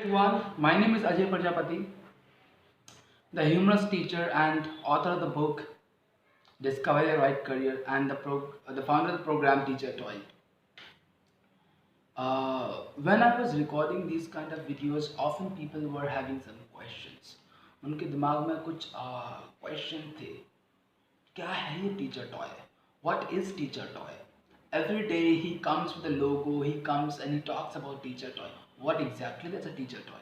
everyone. My name is Ajay Prajapati, the humorous teacher and author of the book Discover Your Right Career and the founder of the program Teacher Toy. When I was recording these kind of videos, often people were having some questions. उनके दिमाग में कुछ question थे. क्या है ये teacher toy? What is teacher toy? Every day he comes with a logo, he comes and he talks about teacher toy. What exactly is a teacher toy?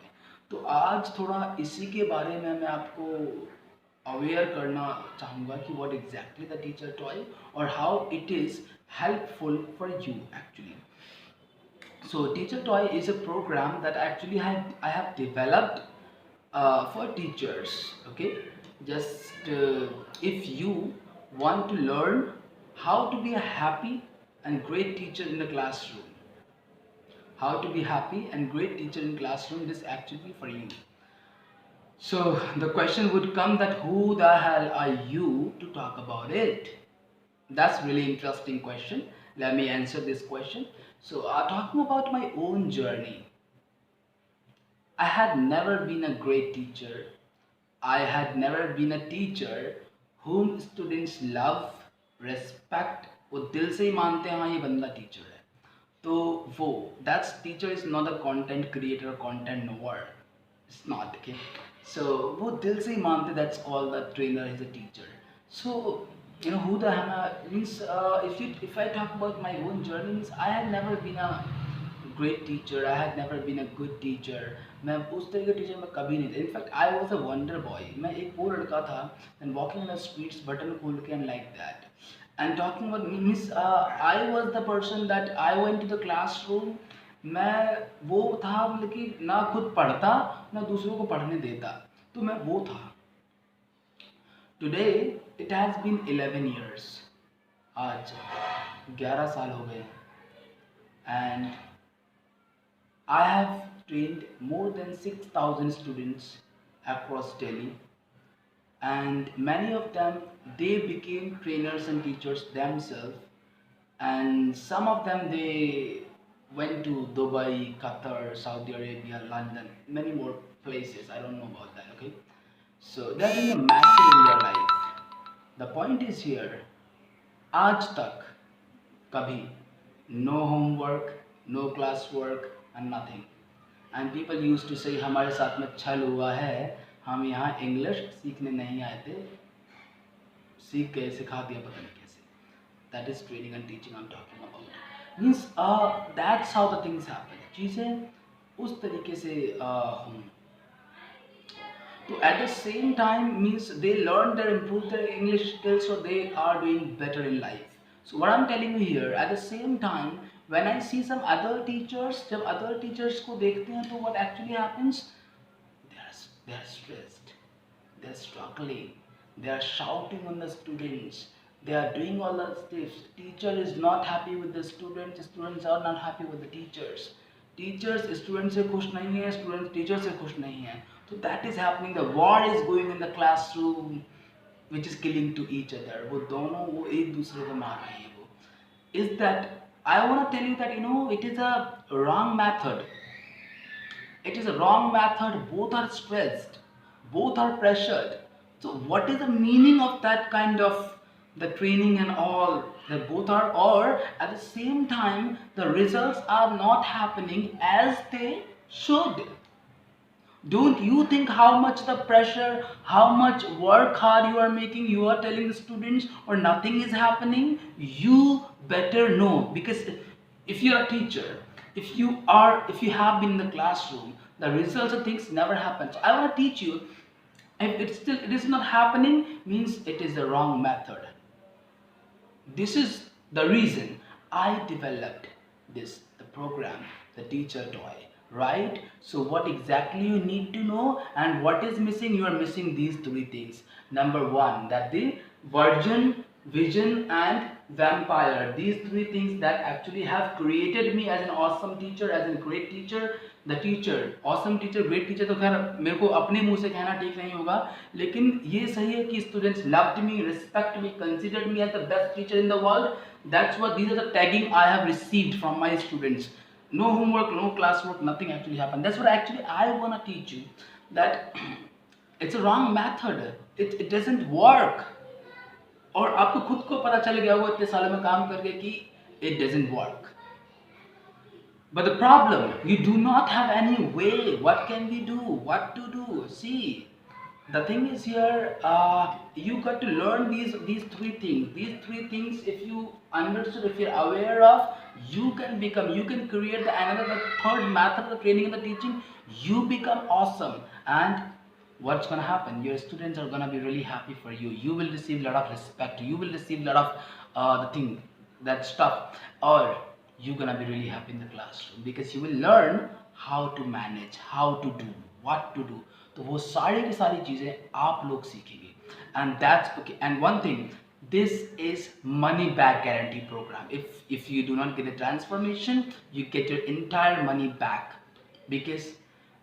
तो आज थोड़ा इसी के बारे में मैं आपको अवेयर करना चाहूँगा कि what exactly the teacher toy or how it is helpful for you actually. So teacher toy is a program that actually I have developed for teachers. Okay, just if you want to learn how to be a happy and great teacher in the classroom, how to be happy and great teacher in classroom, this actually for you. So the question would come that who the hell are you to talk about it? That's really interesting question. Let me answer this question. So talking about my own journey, I had never been a great teacher. I had never been a teacher whom students love, respect, वो दिल से ही मानते हैं हाँ ये बंदा teacher है. तो वो that's teacher is not a content creator or content knower. It's not okay. So वो दिल से ही मानते, that's called the trainer is a teacher. So you know who the hell means if I talk about my own journey means I had never been a great teacher, I had never been a good teacher. मैं उस तरह का teacher मैं कभी नहीं था. In fact I was a wonder boy. मैं एक वो लड़का था and walking in the streets button खोल के and like that and talking about means I was the person that I went to the classroom. मैं वो था मतलब कि ना खुद पढ़ता ना दूसरों को पढ़ने देता. तो मैं वो था. Today it has been 11 years. आज 11 साल हो गए and I have trained more than 6,000 students across Delhi, and many of them they became trainers and teachers themselves, and some of them they went to Dubai, Qatar, Saudi Arabia, London, many more places. I don't know about that. Okay, so they're doing a massive in their life. The point is here, आज तक कभी no homework, no classwork and nothing. And people used to say हमारे साथ में छल हुआ है, हम यहाँ इंग्लिश सीखने नहीं आए थे, सीख के सिखा दिया पता नहीं कैसे. That is training and teaching I'm talking about. Means that's how the things happen. चीज़ें उस तरीके से हों. So at the same time means they learn their improve their English skills, so they are doing better in life. So what I'm telling you here, at the same time when I see some other teachers, जब other teachers को देखते हैं तो what actually happens, they are stressed, they are struggling, they are shouting on the students, they are doing all the stuff. Teacher is not happy with the students, students are not happy with the teachers, teachers students से खुश नहीं है, students teachers से खुश नहीं है. So that is happening, the war is going in the classroom which is killing to each other. वो दोनों वो एक दूसरे को मार रहे हैं. वो is that I want to tell you that you know it is a wrong method. It is a wrong method. Both are stressed, both are pressured. So what is the meaning of that kind of the training and all? That both are, or at the same time the results are not happening as they should. Don't you think how much the pressure, how much work hard you are making, you are telling the students or nothing is happening? You better know, because if you are a teacher, if you have been in the classroom, the results of things never happen. So I want to teach you, if it is not happening means it is the wrong method. This is the reason I developed the program, the teacher toy. Right? So what exactly you need to know and what is missing? You are missing these three things. Number one, that the virgin, vision and vampire. These three things that actually have created me as an awesome teacher, as a great teacher. The teacher, awesome teacher, great teacher तो खैर मेरे को अपने मुंह से कहना ठीक नहीं होगा, लेकिन ये सही है कि students loved me, respect me, considered me as the best teacher in the world. That's what these are the tagging I have received from my students. No homework, no classwork, nothing actually happened. That's what actually I want to teach you, that it's a wrong method. It doesn't work. और आपको खुद को पता चल गया होगा इतने सालों में काम करके कि it doesn't work. But the problem, you do not have any way. What can we do? What to do? See, the thing is here, you got to learn these three things. These three things, if you understood, if you're aware of, you can become. You can create the third method of the training and the teaching. You become awesome, and what's gonna happen? Your students are gonna be really happy for you. You will receive a lot of respect. You will receive a lot of the thing, that stuff, or you're gonna be really happy in the classroom because you will learn how to manage, how to do, what to do. तो वो सारी की सारी चीज़ें आप लोग सीखेंगे, and that's okay. And one thing, this is money back guarantee program. If you do not get a transformation, you get your entire money back, because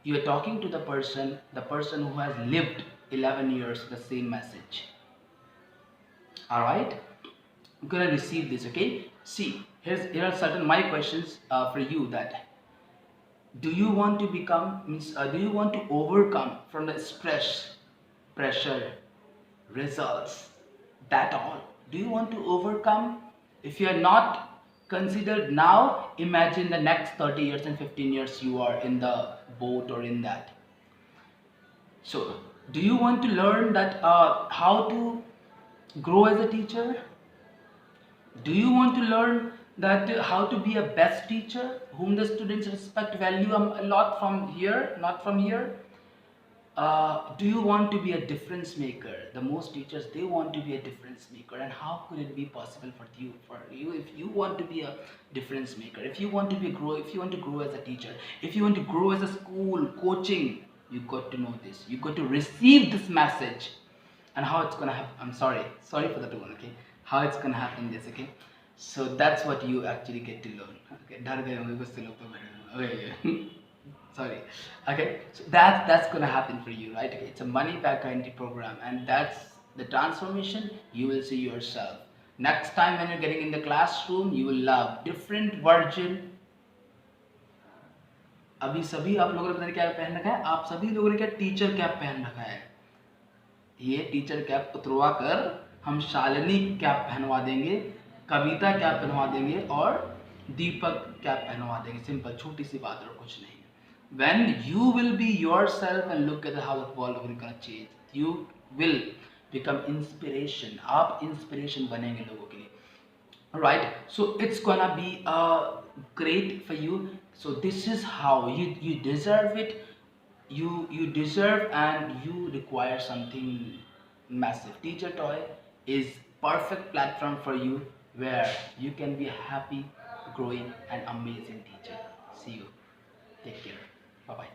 you are talking to the person who has lived 11 years the same message. All right, I'm gonna receive this. Okay, see, here are certain my questions for you, that do you want to become, means do you want to overcome from the stress, pressure, results, that all? Do you want to overcome? If you are not considered now, imagine the next 30 years and 15 years you are in the boat or in that. So do you want to learn that how to grow as a teacher? Do you want to learn that how to be a best teacher, whom the students respect, value a lot from here, not from here? Do you want to be a difference maker? The most teachers, they want to be a difference maker, and how could it be possible for you? If you want to be a difference maker, if you want to if you want to grow as a teacher, if you want to grow as a school coaching, you got to know this. You got to receive this message, and how it's gonna happen. I'm sorry for the tone. Okay, how it's gonna happen. This, okay. So that's what you actually get to learn. Okay, डर गए होंगे कुछ लोग तो बैठे होंगे. Okay. Sorry. Okay, so that's gonna happen for you, right? Okay, it's a money back guarantee program, and that's the transformation you will see yourself. Next time when you're getting in the classroom, you will love different version. अभी सभी आप लोगों ने पता नहीं क्या पहन रखा है, आप सभी लोगों ने क्या टीचर कैप पहन रखा है. ये टीचर कैप उतरवा कर हम शालिनी कैप पहनवा देंगे, कविता कैप पहनवा देंगे, और दीपक कैप पहनवा देंगे. सिंपल, छोटी सी बात और कुछ नहीं. When you will be yourself and look at how the world will gonna change, you will become inspiration. आप inspiration बनेंगे लोगों के लिए. Right? So it's gonna be great for you. So this is how you deserve it. You deserve, and you require something massive. Teacher Toy is perfect platform for you, where you can be a happy, growing, and amazing teacher. See you. Take care. Bye bye.